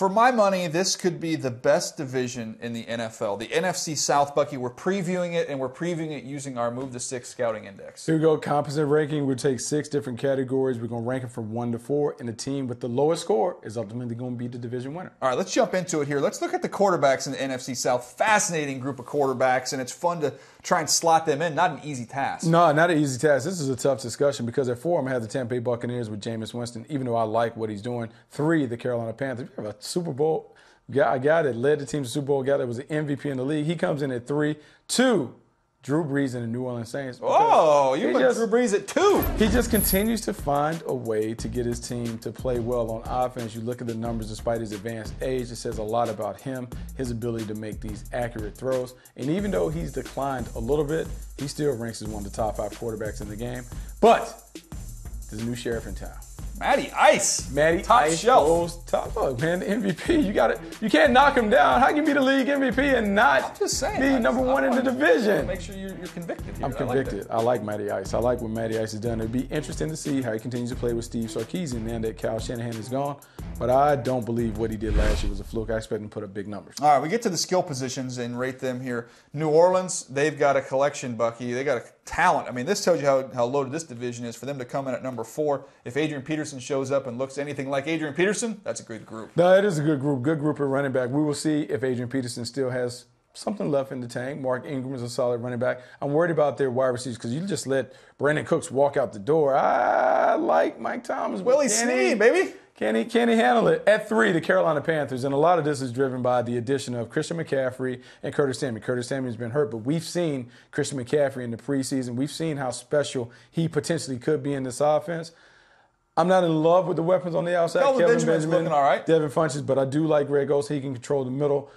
For my money, this could be the best division in the NFL. The NFC South, Bucky, we're previewing it, and we're previewing it using our Move the Six scouting index. Here we go, composite ranking. We'll take 6 different categories. We're going to rank it from 1 to 4, and the team with the lowest score is ultimately going to be the division winner. All right, let's jump into it here. Let's look at the quarterbacks in the NFC South. Fascinating group of quarterbacks, and it's fun to try and slot them in. Not an easy task. No, not an easy task. This is a tough discussion because at 4, I'm going to have the Tampa Bay Buccaneers with Jameis Winston, even though I like what he's doing. 3, the Carolina Panthers. We have a Super Bowl a guy that led the team to Super Bowl, a guy that was an MVP in the league. He comes in at 3. 2, Drew Brees and the New Orleans Saints. Oh, you put Drew Brees at 2. He just continues to find a way to get his team to play well on offense. You look at the numbers despite his advanced age, it says a lot about him, his ability to make these accurate throws. And even though he's declined a little bit, he still ranks as one of the top 5 quarterbacks in the game. But there's a new sheriff in town. Matty Ice. Matty top Ice shelf. Goes top. Look, man, the MVP. You can't knock him down. How can you be the league MVP and not be number 1 in the division? Make sure you're convicted here. I'm convicted. I like Matty Ice. I like what Matty Ice has done. It'd be interesting to see how he continues to play with Steve Sarkisian now that Kyle Shanahan is gone. But I don't believe what he did last year was a fluke. I expect him to put up big numbers. All right, we get to the skill positions and rate them here. New Orleans, they've got a collection, Bucky. They got a talent. I mean, this tells you how loaded this division is for them to come in at number 4. If Adrian Peterson shows up and looks anything like Adrian Peterson, that's a good group. No, it is a good group. Good group of running back. We will see if Adrian Peterson still has something left in the tank. Mark Ingram is a solid running back. I'm worried about their wide receivers because you just let Brandon Cooks walk out the door. I like Mike Thomas. Willie Snead, baby. Can he handle it? At 3, the Carolina Panthers, and a lot of this is driven by the addition of Christian McCaffrey and Curtis Samuel. Curtis Samuel's been hurt, but we've seen Christian McCaffrey in the preseason. We've seen how special he potentially could be in this offense. I'm not in love with the weapons on the outside. Kevin Benjamin's looking all right. Devin Funchess, but I do like Greg Olsen. He can control the middle.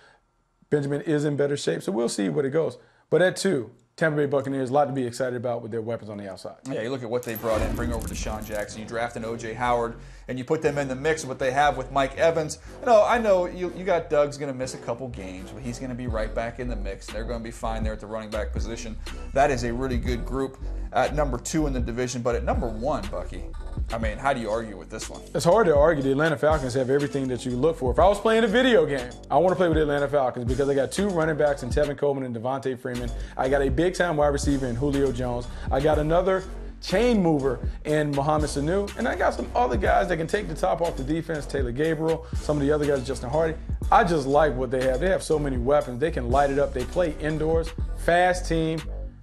Benjamin is in better shape, so we'll see where it goes. But at 2, Tampa Bay Buccaneers, a lot to be excited about with their weapons on the outside. Yeah, you look at what they brought in, bring over Deshaun Jackson, you draft an O.J. Howard, and you put them in the mix of what they have with Mike Evans. I know you got Doug's going to miss a couple games, but he's going to be right back in the mix. They're going to be fine there at the running back position. That is a really good group at number 2 in the division. But at number 1, Bucky, I mean, how do you argue with this one? It's hard to argue. The Atlanta Falcons have everything that you look for. If I was playing a video game, I want to play with the Atlanta Falcons because they got 2 running backs in Tevin Coleman and Devontae Freeman. I got a big-time wide receiver in Julio Jones. I got another chain mover in Mohamed Sanu. And I got some other guys that can take the top off the defense, Taylor Gabriel, some of the other guys, Justin Hardy. I just like what they have. They have so many weapons. They can light it up. They play indoors, fast team.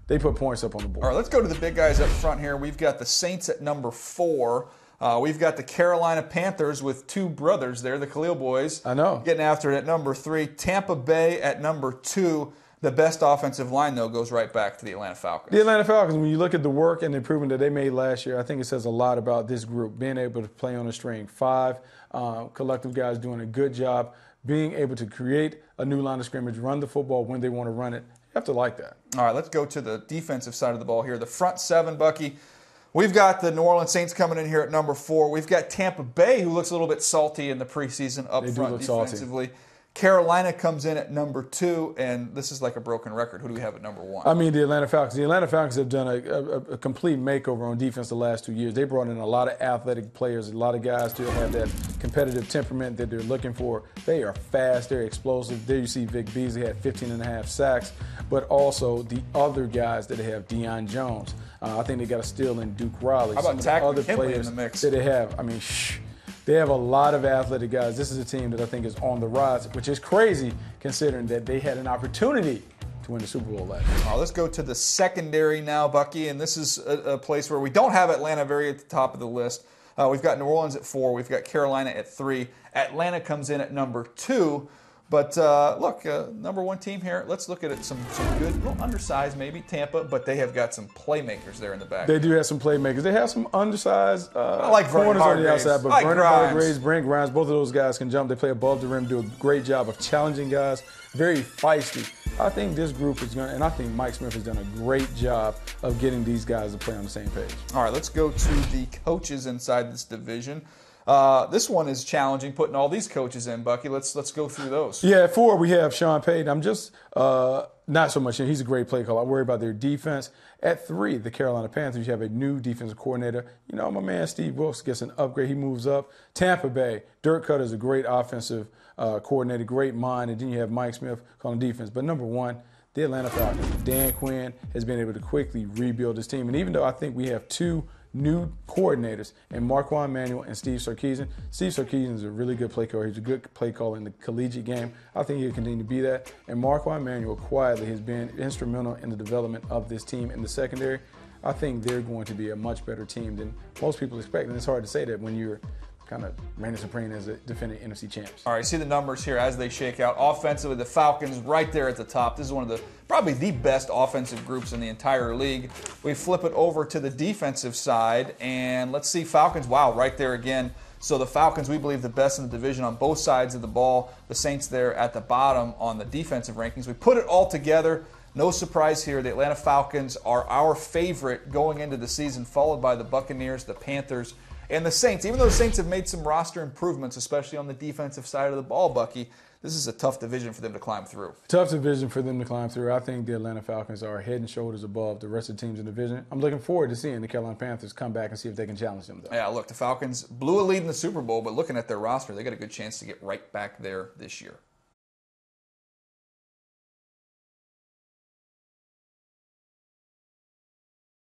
They put points up on the board. All right, let's go to the big guys up front here. We've got the Saints at number 4. We've got the Carolina Panthers with 2 brothers there, the Khalil boys. I know. Getting after it at number 3. Tampa Bay at number 2. The best offensive line, though, goes right back to the Atlanta Falcons. The Atlanta Falcons, when you look at the work and the improvement that they made last year, I think it says a lot about this group, being able to play on a string. 5 collective guys doing a good job, being able to create a new line of scrimmage, run the football when they want to run it. You have to like that. All right, let's go to the defensive side of the ball here. The front 7, Bucky. We've got the New Orleans Saints coming in here at number 4. We've got Tampa Bay, who looks a little bit salty in the preseason up front defensively. Salty. Carolina comes in at number 2, and this is like a broken record. Who do we have at number 1? I mean, the Atlanta Falcons. The Atlanta Falcons have done a complete makeover on defense the last 2 years. They brought in a lot of athletic players, a lot of guys to have that competitive temperament that they're looking for. They are fast. They're explosive. There you see Vic Beasley had 15.5 sacks, but also the other guys that they have, Deion Jones. I think they got a steal in Duke Riley. How about Tack other McKinley players in the mix? That they have. I mean, they have a lot of athletic guys. This is a team that I think is on the rise, which is crazy considering that they had an opportunity to win the Super Bowl last year. All right, let's go to the secondary now, Bucky, and this is a place where we don't have Atlanta very at the top of the list. We've got New Orleans at 4. We've got Carolina at 3. Atlanta comes in at number 2. But look, number 1 team here, let's look at it. Some good, a little undersized maybe, Tampa, but they have got some playmakers there in the back. They do have some playmakers. They have some undersized I like corners on the outside, but like Vernon Hargreaves, Brent Grimes, both of those guys can jump. They play above the rim, do a great job of challenging guys, very feisty. I think this group is going to, and I think Mike Smith has done a great job of getting these guys to play on the same page. All right, let's go to the coaches inside this division. This one is challenging, putting all these coaches in, Bucky. Let's go through those. Yeah, at 4 we have Sean Payton. I'm just not Not so much. He's a great play caller. I worry about their defense. At 3, the Carolina Panthers, you have a new defensive coordinator. You know, my man Steve Wilks gets an upgrade. He moves up. Tampa Bay, Dirk Cutter is a great offensive coordinator, great mind. And then you have Mike Smith calling defense. But number 1, the Atlanta Falcons. Dan Quinn has been able to quickly rebuild his team. And even though I think we have 2 new coordinators in Marquand Manuel and Steve Sarkisian. Steve Sarkisian is a really good play caller. He's a good play caller in the collegiate game. I think he'll continue to be that. And Marquand Manuel quietly has been instrumental in the development of this team in the secondary. I think they're going to be a much better team than most people expect. And it's hard to say that when you're kind of reigning supreme as a defending NFC champs. All right, see the numbers here as they shake out. Offensively, the Falcons right there at the top. This is one of the probably the best offensive groups in the entire league. We flip it over to the defensive side, and let's see Falcons. Wow, right there again. So the Falcons, we believe, the best in the division on both sides of the ball. The Saints there at the bottom on the defensive rankings. We put it all together. No surprise here. The Atlanta Falcons are our favorite going into the season, followed by the Buccaneers, the Panthers, and the Saints. Even though the Saints have made some roster improvements, especially on the defensive side of the ball, Bucky, this is a tough division for them to climb through. Tough division for them to climb through. I think the Atlanta Falcons are head and shoulders above the rest of the teams in the division. I'm looking forward to seeing the Carolina Panthers come back and see if they can challenge them, though. Yeah, look, the Falcons blew a lead in the Super Bowl, but looking at their roster, they got a good chance to get right back there this year.